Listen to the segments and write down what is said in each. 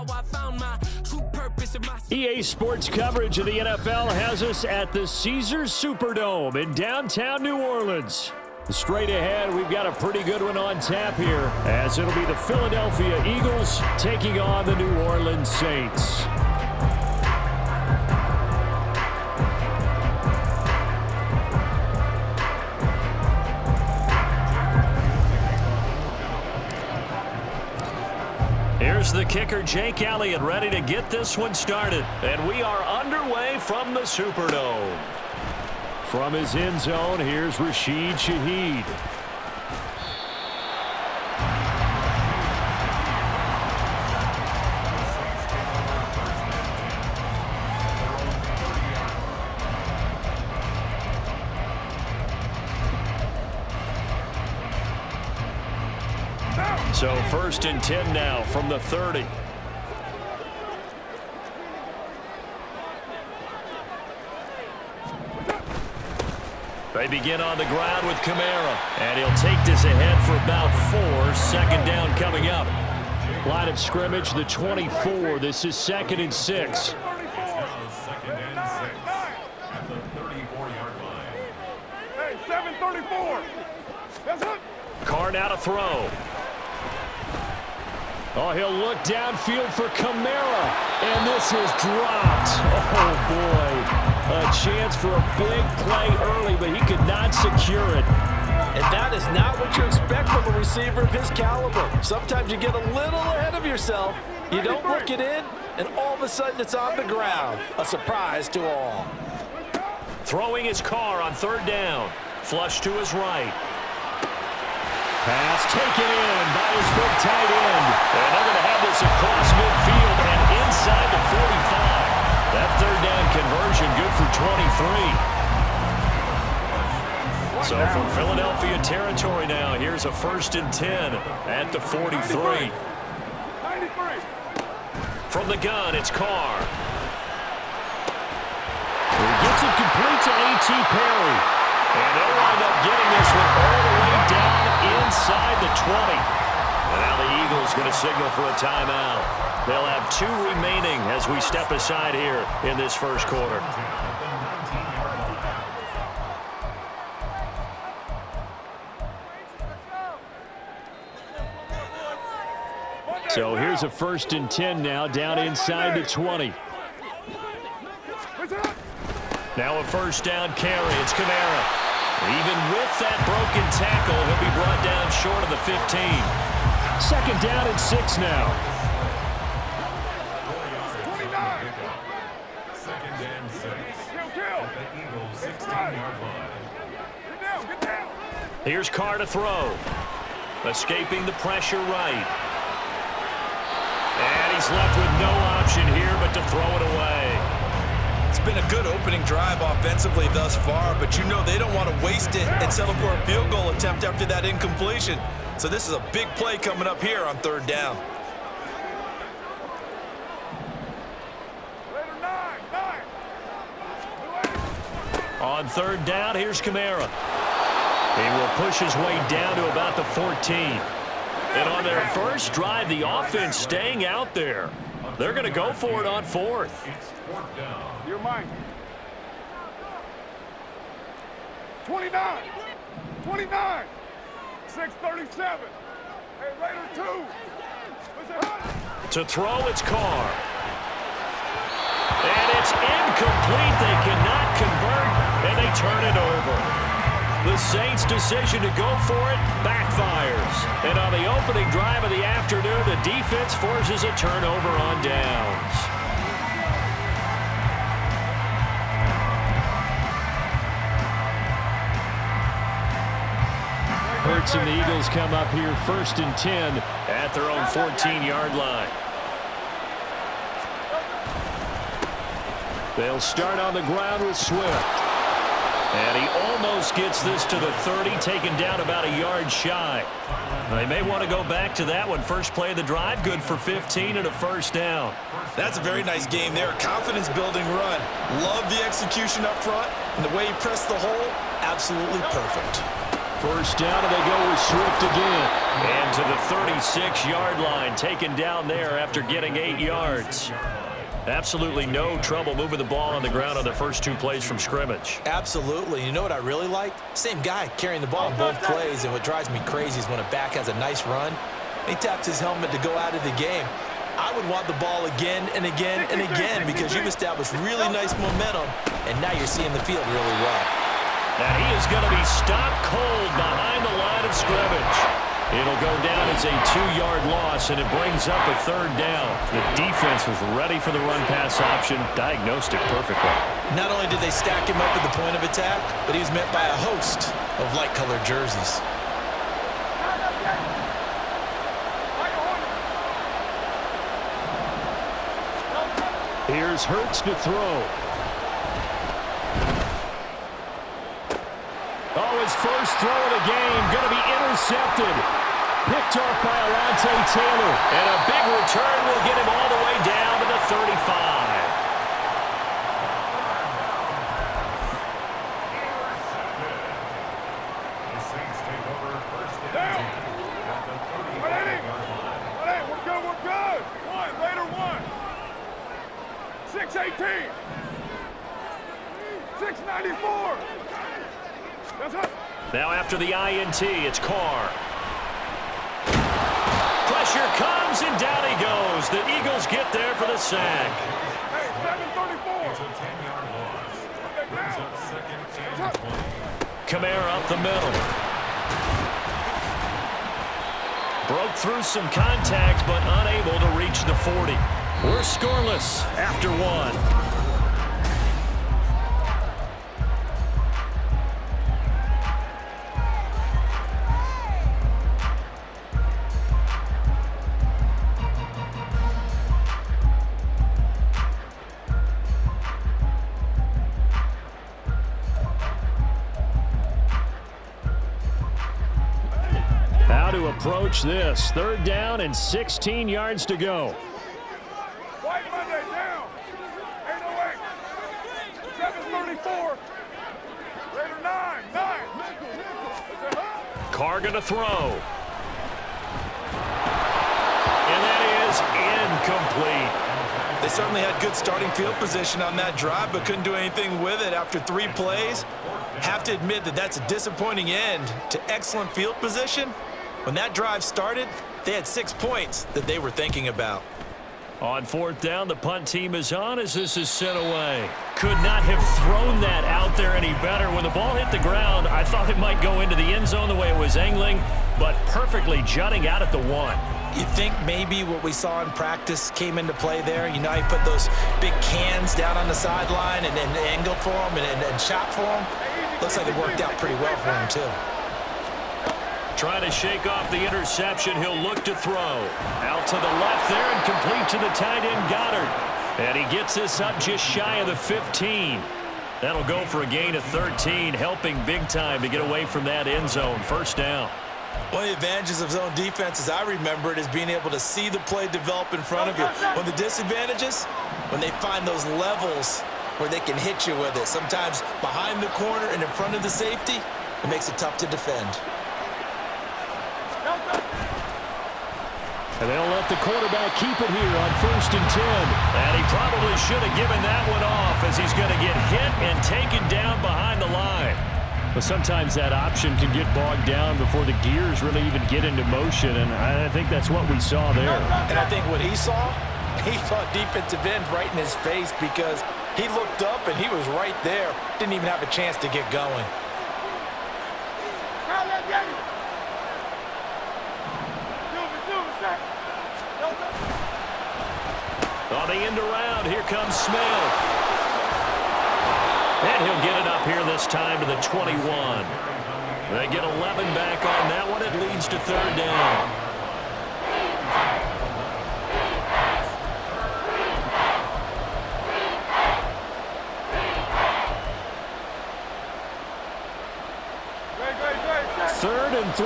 how I found my true purpose in my EA Sports coverage of the NFL has us at the Caesars Superdome in downtown New Orleans. Straight ahead, we've got a pretty good one on tap here, as it'll be the Philadelphia Eagles taking on the New Orleans Saints. Here's the kicker, Jake Elliott, ready to get this one started. And we are underway from the Superdome. From his end zone, here's Rashid Shaheed. So 1st and 10 now from the 30. They begin on the ground with Kamara, and he'll take this ahead for about 4. 2nd down coming up. Line of scrimmage, the 24. This is 2nd and 6. Hey, 7:34. That's it. Carr now to throw. Oh, he'll look downfield for Kamara, and this is dropped. Oh, boy. A chance for a big play early, but he could not secure it. And that is not what you expect from a receiver of his caliber. Sometimes you get a little ahead of yourself. You don't look it in, and all of a sudden it's on the ground. A surprise to all. Throwing his Carr on 3rd down. Flush to his right. Pass taken in by his big tight end. And they're going to have this across midfield and inside the 45. That 3rd down conversion good for 23. So from Philadelphia territory now, here's a 1st and 10 at the 43. From the gun, it's Carr. He gets it complete to A.T. Perry. And they'll wind up getting this one all the way down inside the 20. And now the Eagles going to signal for a timeout. They'll have 2 remaining as we step aside here in this 1st quarter. So here's a 1st and 10 now down inside the 20. Now a 1st down carry. It's Kamara. Even with that broken tackle, he'll be brought down short of the 15. 2nd down and 6 now. 29. 2nd and 6. Kill. The Eagles 16-yard line. Get down. Here's Carr to throw. Escaping the pressure right. And he's left with no option here but to throw it away. It's been a good opening drive offensively thus far, but you know they don't want to waste it and settle for a field goal attempt after that incompletion. So this is a big play coming up here on 3rd down. On 3rd down, here's Kamara. He will push his way down to about the 14. And on their 1st drive, the offense staying out there. They're going to go for it on 4th. You're mine. 29. 29. 6:37. Hey, Raider 2. To throw, it's Carr. And it's incomplete. They cannot convert, and they turn it over. The Saints' decision to go for it backfires. And on the opening drive of the afternoon, the defense forces a turnover on downs. Hurts and the Eagles come up here 1st and 10 at their own 14-yard line. They'll start on the ground with Swift. And he almost gets this to the 30, taken down about a yard shy. They may want to go back to that one. First play of the drive, good for 15 and a 1st down. That's a very nice game there. Confidence-building run. Love the execution up front, and the way he pressed the hole, absolutely perfect. 1st down, and they go with Swift again. And to the 36-yard line, taken down there after getting 8 yards. Absolutely no trouble moving the ball on the ground on the first 2 plays from scrimmage. Absolutely. You know what I really like? Same guy carrying the ball in both plays, and what drives me crazy is when a back has a nice run, he taps his helmet to go out of the game. I would want the ball again and again and again because you've established really nice momentum, and now you're seeing the field really well. And he is going to be stopped cold behind the line of scrimmage. It'll go down as a 2-yard loss, and it brings up a 3rd down. The defense was ready for the run-pass option, diagnosed it perfectly. Not only did they stack him up at the point of attack, but he was met by a host of light-colored jerseys. Here's Hurts to throw. Oh, his first throw of the game, going to be intercepted. Picked off by Alontae Taylor. And a big return will get him all the way down to the 35. Down. 180. We're good, we're good. Raider 1. 618. 694. That's it. Now after the INT, it's Carr. Pressure comes, and down he goes. The Eagles get there for the sack. Hey, 734. It's a 10-yard loss. Brings up 2nd and 20. Kamara up the middle. Broke through some contact, but unable to reach the 40. We're scoreless after 1. Approach this. 3rd down and 16 yards to go. White Monday down. 808. 734. Raider 9. Carr going to throw. And that is incomplete. They certainly had good starting field position on that drive, but couldn't do anything with it after 3 plays. Have to admit that that's a disappointing end to excellent field position. When that drive started, they had 6 points that they were thinking about. On 4th down, the punt team is on as this is sent away. Could not have thrown that out there any better. When the ball hit the ground, I thought it might go into the end zone the way it was angling, but perfectly jutting out at the 1. You think maybe what we saw in practice came into play there? You know, he put those big cans down on the sideline and angled for them and shot for them. Looks like it worked out pretty well for him, too. Trying to shake off the interception. He'll look to throw. Out to the left there and complete to the tight end, Goddard. And he gets this up just shy of the 15. That'll go for a gain of 13, helping big time to get away from that end zone. 1st down. One of the advantages of zone defense, as I remember it, is being able to see the play develop in front of you. One of the disadvantages, when they find those levels where they can hit you with it. Sometimes behind the corner and in front of the safety, it makes it tough to defend. And they'll let the quarterback keep it here on 1st and 10. And he probably should have given that one off as he's going to get hit and taken down behind the line. But sometimes that option can get bogged down before the gears really even get into motion, and I think that's what we saw there. And I think what he saw defensive end right in his face because he looked up and he was right there. Didn't even have a chance to get going. On the end around, here comes Smith. And he'll get it up here this time to the 21. They get 11 back on that one. It leads to 3rd down. Third and 3.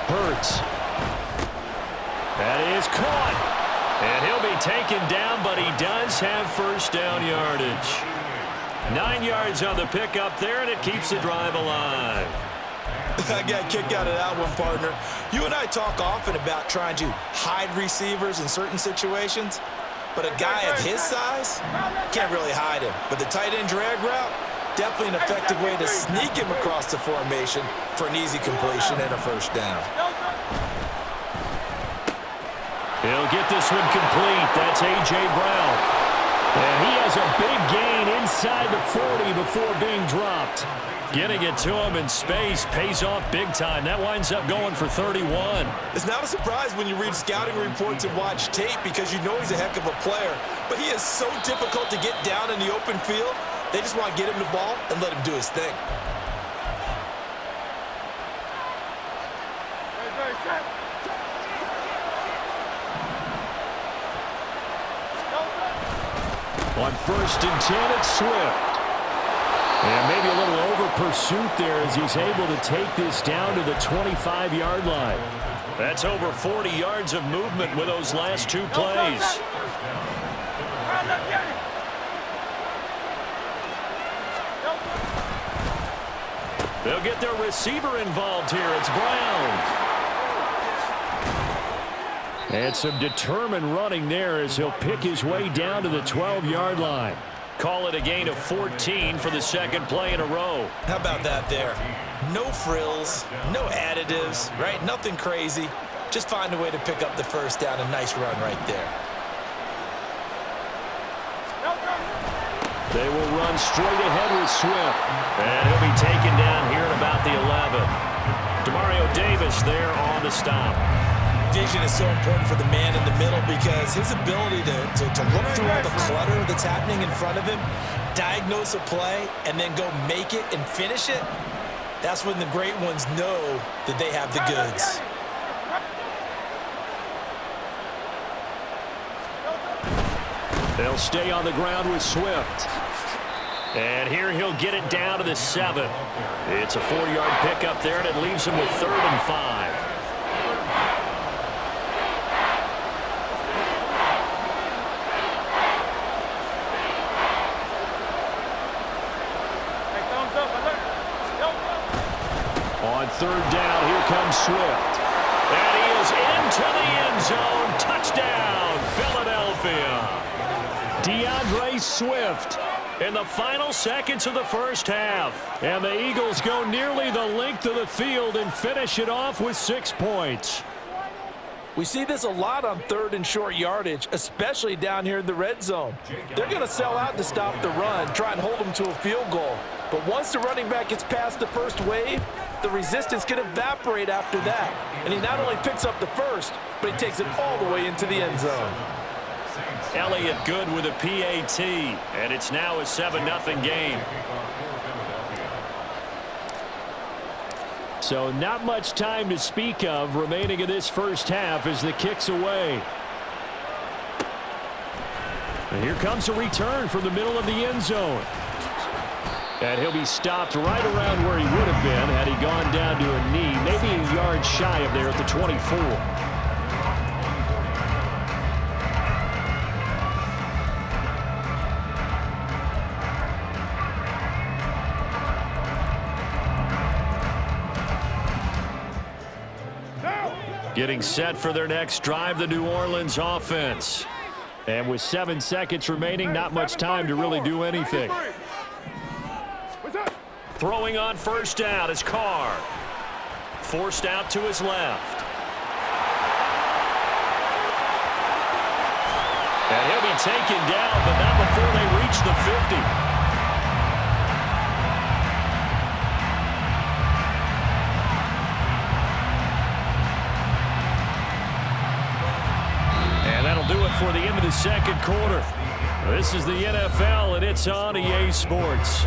Hurts. That is caught. And he'll be taken down, but he does have first down yardage. 9 yards on the pickup there, and it keeps the drive alive. I got a kick out of that one, partner. You and I talk often about trying to hide receivers in certain situations, but a guy of his size can't really hide him. But the tight end drag route, definitely an effective way to sneak him across the formation for an easy completion and a first down. He'll get this one complete. That's A.J. Brown. And he has a big gain inside the 40 before being dropped. Getting it to him in space pays off big time. That winds up going for 31. It's not a surprise when you read scouting reports and watch tape because you know he's a heck of a player. But he is so difficult to get down in the open field. They just want to get him the ball and let him do his thing. On 1st and 10, it's Swift. And maybe a little over pursuit there as he's able to take this down to the 25-yard line. That's over 40 yards of movement with those last 2 plays. They'll get their receiver involved here. It's Brown. And some determined running there as he'll pick his way down to the 12-yard line. Call it a gain of 14 for the second play in a row. How about that there? No frills, no additives, right? Nothing crazy. Just find a way to pick up the first down. A nice run right there. They will run straight ahead with Swift. And he'll be taken down here at about the 11. Demario Davis there on the stop. Vision is so important for the man in the middle because his ability to look through all the clutter that's happening in front of him, diagnose a play, and then go make it and finish it, that's when the great ones know that they have the goods. They'll stay on the ground with Swift. And here he'll get it down to the 7. It's a 4-yard pickup there, and it leaves him with 3rd and 5. On 3rd down, here comes Swift. And he is into the end zone. Touchdown, Philadelphia. DeAndre Swift in the final seconds of the first half. And the Eagles go nearly the length of the field and finish it off with 6 points. We see this a lot on 3rd and short yardage, especially down here in the red zone. They're going to sell out to stop the run, try and hold them to a field goal. But once the running back gets past the first wave, the resistance can evaporate after that. And he not only picks up the first, but he takes it all the way into the end zone. Elliott good with a PAT, and it's now a 7-0 game. So not much time to speak of remaining in this first half as the kick's away. And here comes a return from the middle of the end zone. And he'll be stopped right around where he would have been had he gone down to a knee, maybe a yard shy of there at the 24. Getting set for their next drive, the New Orleans offense. And with 7 seconds remaining, not much time to really do anything. Throwing on 1st down is Carr. Forced out to his left. And he'll be taken down, but not before they reach the 50. And that'll do it for the end of the second quarter. This is the NFL, and it's on EA Sports.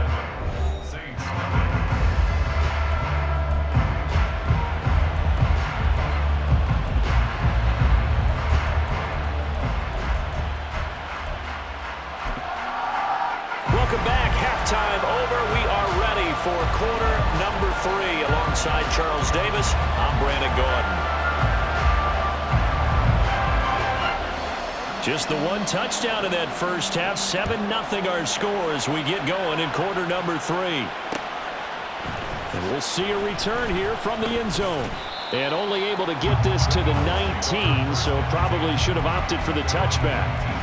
Welcome back. Halftime over. We are ready for quarter number 3. Alongside Charles Davis, I'm Brandon Gordon. Just the one touchdown in that first half. 7-0 our score as we get going in quarter number 3. And we'll see a return here from the end zone. And only able to get this to the 19, so probably should have opted for the touchback.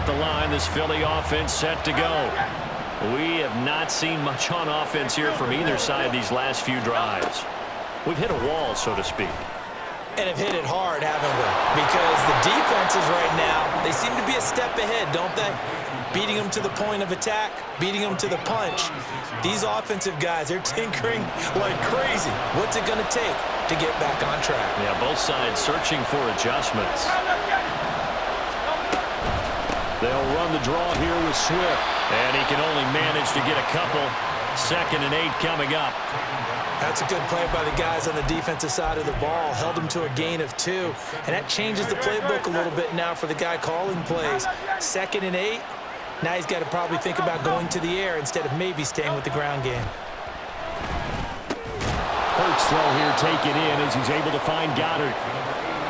The line, this Philly offense set to go. We have not seen much on offense here from either side these last few drives. We've hit a wall, so to speak. And have hit it hard, haven't we? Because the defenses right now, they seem to be a step ahead, don't they? Beating them to the point of attack, beating them to the punch. These offensive guys, they're tinkering like crazy. What's it going to take to get back on track? Yeah, both sides searching for adjustments. They'll run the draw here with Swift. And he can only manage to get a couple. 2nd and 8 coming up. That's a good play by the guys on the defensive side of the ball. Held them to a gain of 2. And that changes the playbook a little bit now for the guy calling plays. 2nd and 8. Now he's got to probably think about going to the air instead of maybe staying with the ground game. Hurts throw here taken in as he's able to find Goddard.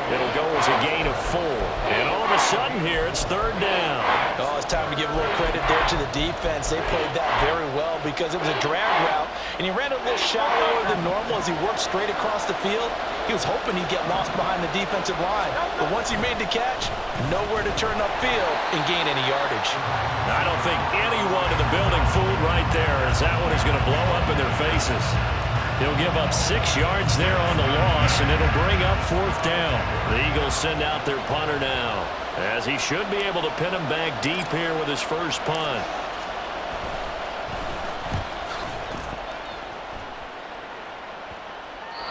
It'll go as a gain of 4. And all of a sudden here, it's 3rd down. Oh, it's time to give a little credit there to the defense. They played that very well because it was a drag route, and he ran a little shallower than normal as he worked straight across the field. He was hoping he'd get lost behind the defensive line. But once he made the catch, nowhere to turn upfield and gain any yardage. I don't think anyone in the building fooled right there, as that one is going to blow up in their faces. He'll give up 6 yards there on the loss, and it'll bring up 4th down. The Eagles send out their punter now, as he should be able to pin him back deep here with his first punt.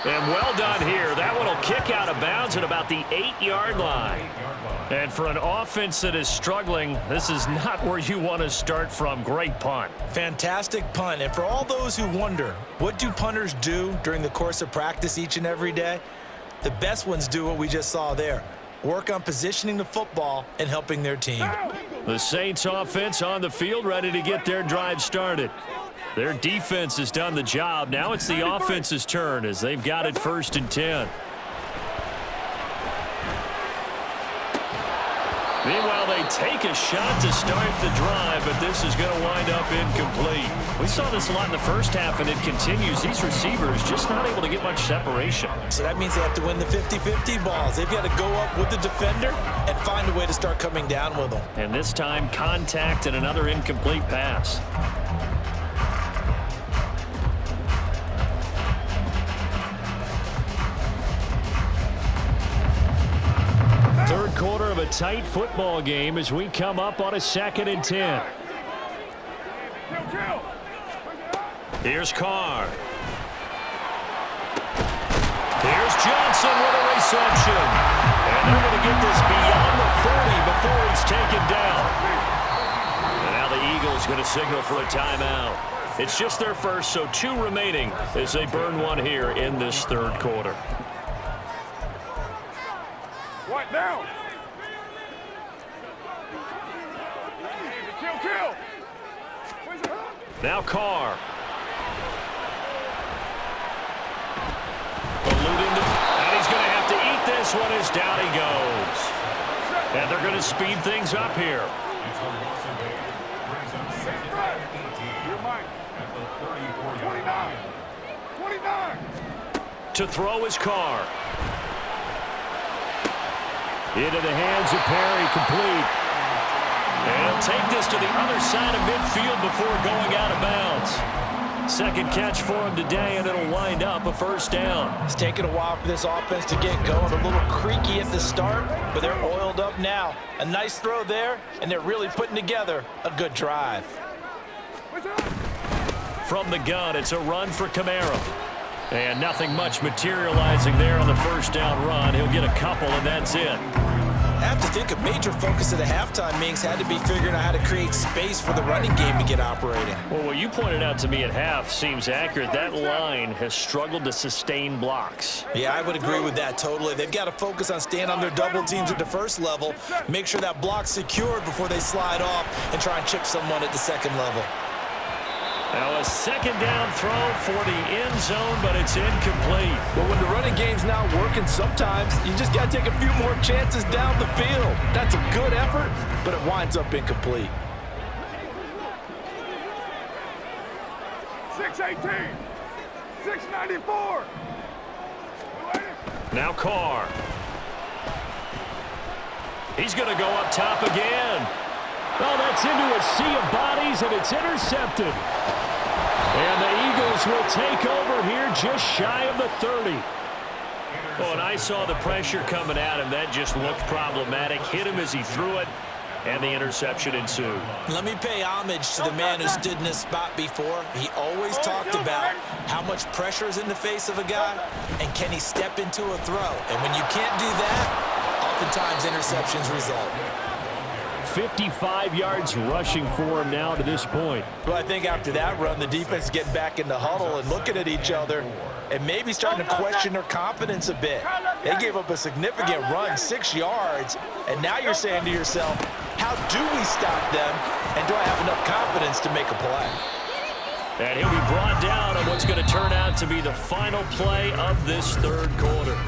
And well done here. That one will kick out of bounds at about the 8-yard line. And for an offense that is struggling, this is not where you want to start from. Great punt. Fantastic punt. And for all those who wonder, what do punters do during the course of practice each and every day? The best ones do what we just saw there. Work on positioning the football and helping their team. The Saints offense on the field, ready to get their drive started. Their defense has done the job. Now it's the offense's turn as they've got it 1st and 10. Meanwhile, they take a shot to start the drive, but this is going to wind up incomplete. We saw this a lot in the first half, and it continues. These receivers just not able to get much separation. So that means they have to win the 50-50 balls. They've got to go up with the defender and find a way to start coming down with them. And this time, contact and another incomplete pass. Third quarter of a tight football game as we come up on a 2nd and 10. Here's Carr. Here's Johnson with a reception. And they're going to get this beyond the 40 before he's taken down. And now the Eagles going to signal for a timeout. It's just their first, so 2 remaining as they burn one here in this 3rd quarter. What now? Kill. Now Carr. Alluding to, and he's going to have to eat this one as down he goes. And they're going to speed things up here. To throw his Carr. Into the hands of Perry, complete. And he'll take this to the other side of midfield before going out of bounds. Second catch for him today, and it'll wind up a 1st down. It's taken a while for this offense to get going. A little creaky at the start, but they're oiled up now. A nice throw there, and they're really putting together a good drive. From the gun, it's a run for Kamara. And nothing much materializing there on the 1st down run. He'll get a couple, and that's it. I have to think a major focus of the halftime meetings had to be figuring out how to create space for the running game to get operating. Well, what you pointed out to me at half seems accurate. That line has struggled to sustain blocks. Yeah, I would agree with that totally. They've got to focus on staying on their double teams at the first level, make sure that block's secured before they slide off and try and chip someone at the second level. Now a second down throw for the end zone, but it's incomplete. Well, when the running game's not working, sometimes you just got to take a few more chances down the field. That's a good effort, but it winds up incomplete. 618. 694. Now Carr. He's going to go up top again. Oh, that's into a sea of bodies, and it's intercepted. And the Eagles will take over here just shy of the 30. Oh, and I saw the pressure coming at him. That just looked problematic. Hit him as he threw it, and the interception ensued. Let me pay homage to the man who stood in this spot before. He always talked about how much pressure is in the face of a guy, and can he step into a throw. And when you can't do that, oftentimes interceptions result. 55 yards rushing for him now to this point. Well, I think after that run, the defense is getting back in the huddle and looking at each other and maybe starting to question their confidence a bit. They gave up a significant run, 6 yards, and now you're saying to yourself, how do we stop them, and do I have enough confidence to make a play? And he'll be brought down on what's going to turn out to be the final play of this third quarter.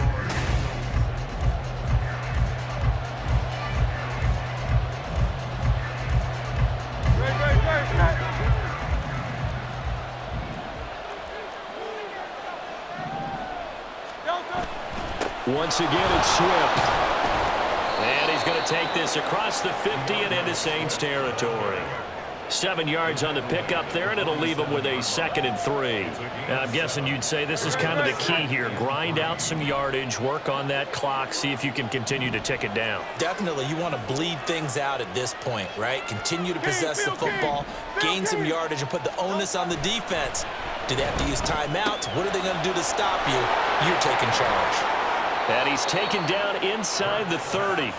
Once again, it's Swift. And he's going to take this across the 50 and into Saints territory. 7 yards on the pickup there, and it'll leave him with a 2nd and 3. Now, I'm guessing you'd say this is kind of the key here. Grind out some yardage, work on that clock, see if you can continue to tick it down. Definitely, you want to bleed things out at this point, right? Continue to possess the football, gain some yardage, and put the onus on the defense. Do they have to use timeouts? What are they going to do to stop you? You're taking charge. And he's taken down inside the 30.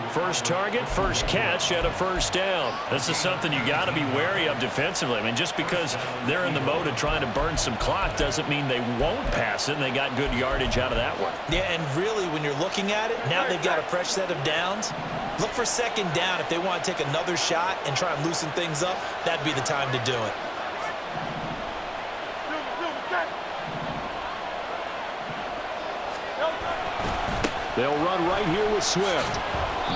First target, first catch, and a first down. This is something you got to be wary of defensively. I mean, just because they're in the mode of trying to burn some clock doesn't mean they won't pass it, and they got good yardage out of that one. Yeah, and really, when you're looking at it, now they've got a fresh set of downs. Look for second down. If they want to take another shot and try and loosen things up, that'd be the time to do it. They'll run right here with Swift.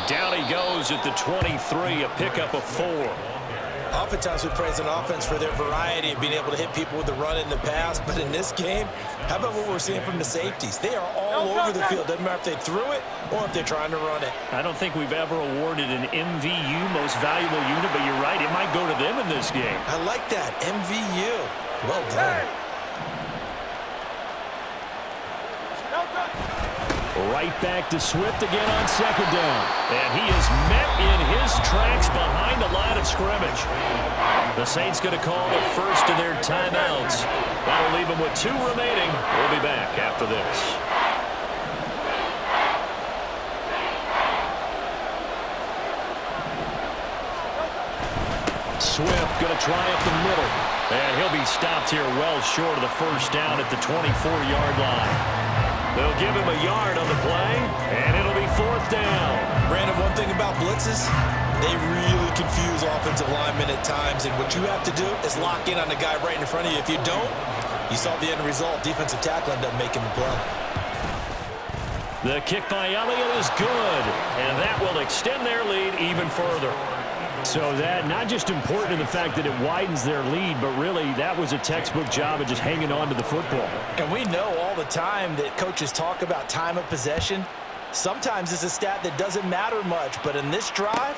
Down he goes at the 23, a pickup of 4. Oftentimes we praise an offense for their variety of being able to hit people with the run in the pass, but in this game, how about what we're seeing from the safeties? They are all over the field. Doesn't matter if they threw it or if they're trying to run it. I don't think we've ever awarded an MVU, most valuable unit, but you're right, it might go to them in this game. I like that, MVU. Well done. Right back to Swift again on second down. And he is met in his tracks behind the line of scrimmage. The Saints going to call the first of their timeouts. That'll leave them with 2 remaining. We'll be back after this. Swift going to try up the middle. And he'll be stopped here well short of the first down at the 24-yard line. They'll give him a yard on the play, and it'll be 4th down. Brandon, one thing about blitzes, they really confuse offensive linemen at times, and what you have to do is lock in on the guy right in front of you. If you don't, you saw the end result. Defensive tackle ended up making the play. The kick by Elliott is good, and that will extend their lead even further. So that not just important in the fact that it widens their lead, but really that was a textbook job of just hanging on to the football. And we know all the time that coaches talk about time of possession. Sometimes it's a stat that doesn't matter much, but in this drive,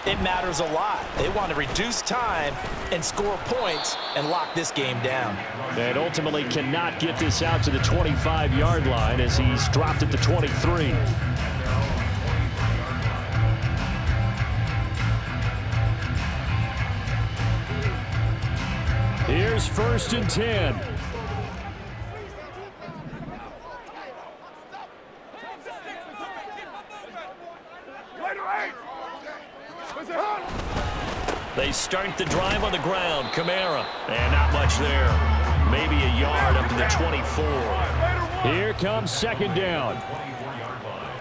it matters a lot. They want to reduce time and score points and lock this game down. And ultimately cannot get this out to the 25-yard line as he's dropped at the 23. Here's 1st and 10. They start the drive on the ground. Kamara. And not much there. Maybe a yard up to the 24. Here comes second down. 24-yard line.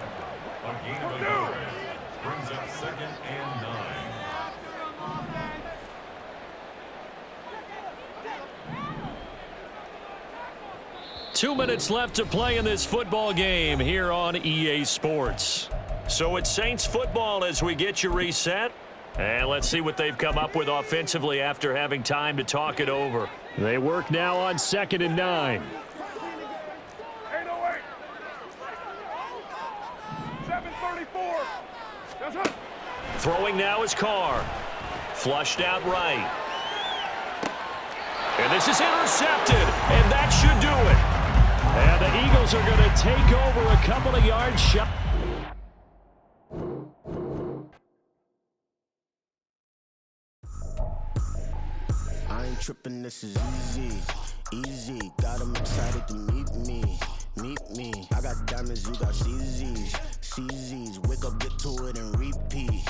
A gain of a yard. Brings up 2nd and 9. Two minutes left to play in this football game here on EA Sports. So it's Saints football as we get you reset. And let's see what they've come up with offensively after having time to talk it over. They work now on 2nd and 9. 808. 734. That's it. Throwing now is Carr. Flushed out right. And this is intercepted. And that should do it. And the Eagles are going to take over a couple of yards shot. I ain't tripping, this is easy, easy. Got 'em excited to meet me. I got diamonds, you got CZs. Wake up, get to it, and repeat.